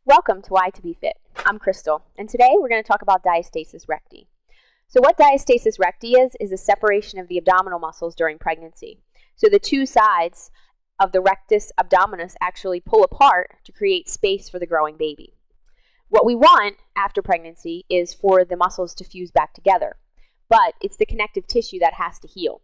Welcome to Why to Be Fit. I'm Crystal, and today we're going to talk about diastasis recti. So what diastasis recti is a separation of the abdominal muscles during pregnancy. So the two sides of the rectus abdominis actually pull apart to create space for the growing baby. What we want after pregnancy is for the muscles to fuse back together, but it's the connective tissue that has to heal.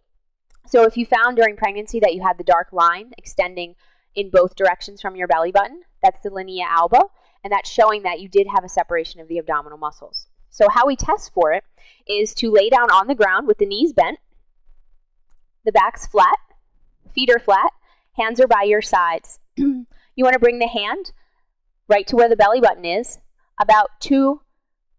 So if you found during pregnancy that you had the dark line extending in both directions from your belly button, that's the linea alba, and that's showing that you did have a separation of the abdominal muscles. So how we test for it is to lay down on the ground with the knees bent, the back's flat, feet are flat, hands are by your sides. You want to bring the hand right to where the belly button is, about 2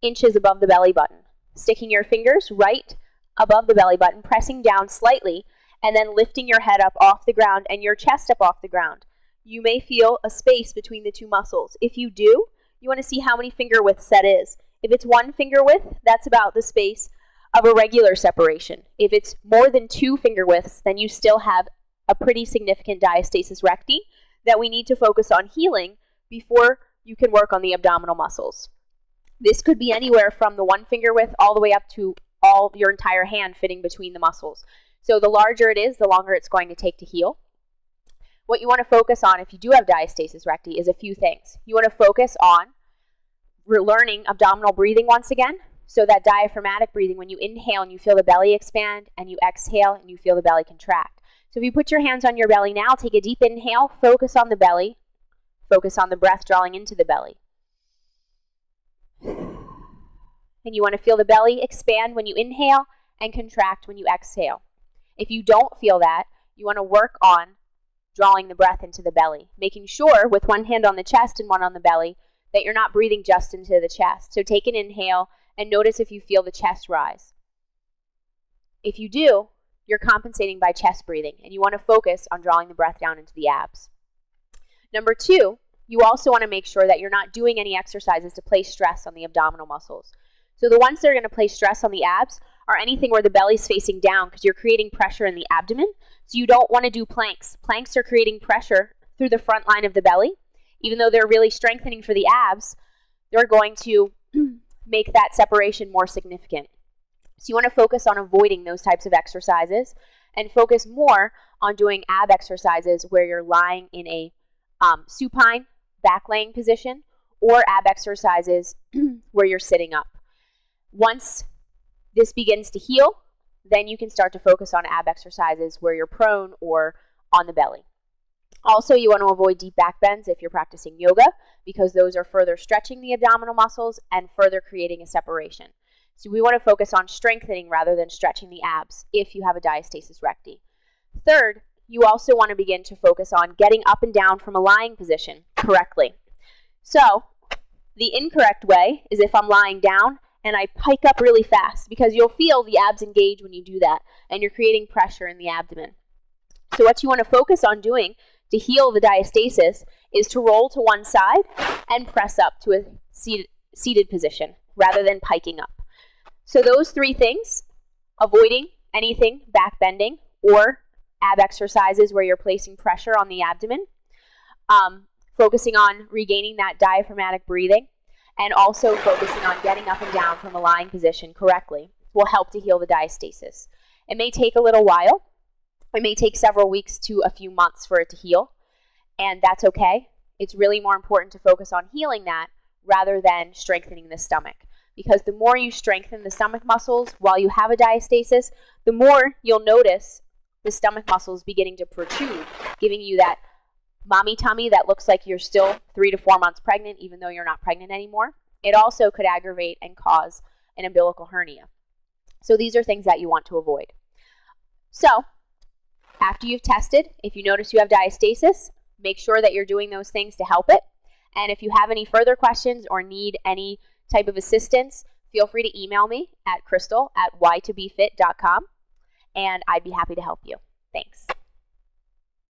inches above the belly button, sticking your fingers right above the belly button, pressing down slightly, and then lifting your head up off the ground and your chest up off the ground. You may feel a space between the two muscles. If you do, you want to see how many finger widths that is. If it's 1 finger width, that's about the space of a regular separation. If it's more than 2 finger widths, then you still have a pretty significant diastasis recti that we need to focus on healing before you can work on the abdominal muscles. This could be anywhere from the 1 finger width all the way up to all your entire hand fitting between the muscles. So the larger it is, the longer it's going to take to heal. What you want to focus on if you do have diastasis recti is a few things. You want to focus on learning abdominal breathing once again. So that diaphragmatic breathing, when you inhale and you feel the belly expand, and you exhale and you feel the belly contract. So if you put your hands on your belly now, take a deep inhale, focus on the belly, focus on the breath drawing into the belly. And you want to feel the belly expand when you inhale and contract when you exhale. If you don't feel that, you want to work on drawing the breath into the belly, making sure with one hand on the chest and one on the belly that you're not breathing just into the chest. So take an inhale and notice if you feel the chest rise. If you do, you're compensating by chest breathing, and you want to focus on drawing the breath down into the abs. Number 2, you also want to make sure that you're not doing any exercises to place stress on the abdominal muscles. So the ones that are going to place stress on the abs are anything where the belly's facing down because you're creating pressure in the abdomen. So you don't want to do planks. Planks are creating pressure through the front line of the belly. Even though they're really strengthening for the abs, they're going to make that separation more significant. So you want to focus on avoiding those types of exercises and focus more on doing ab exercises where you're lying in a supine back laying position, or ab exercises where you're sitting up. Once this begins to heal, then you can start to focus on ab exercises where you're prone or on the belly. Also, you want to avoid deep back bends if you're practicing yoga, because those are further stretching the abdominal muscles and further creating a separation. So we want to focus on strengthening rather than stretching the abs if you have a diastasis recti. Third, you also want to begin to focus on getting up and down from a lying position correctly. So the incorrect way is if I'm lying down and I pike up really fast, because you'll feel the abs engage when you do that, and you're creating pressure in the abdomen. So what you want to focus on doing to heal the diastasis is to roll to one side and press up to a seated position rather than piking up. So those 3 things, avoiding anything back bending or ab exercises where you're placing pressure on the abdomen, focusing on regaining that diaphragmatic breathing, and also focusing on getting up and down from a lying position correctly will help to heal the diastasis. It may take a little while. It may take several weeks to a few months for it to heal, and that's okay. It's really more important to focus on healing that rather than strengthening the stomach, because the more you strengthen the stomach muscles while you have a diastasis, the more you'll notice the stomach muscles beginning to protrude, giving you that mommy tummy that looks like you're still 3 to 4 months pregnant, even though you're not pregnant anymore. It also could aggravate and cause an umbilical hernia. So these are things that you want to avoid. So after you've tested, if you notice you have diastasis, make sure that you're doing those things to help it. And if you have any further questions or need any type of assistance, feel free to email me at crystal@ytobefit.com, and I'd be happy to help you. Thanks.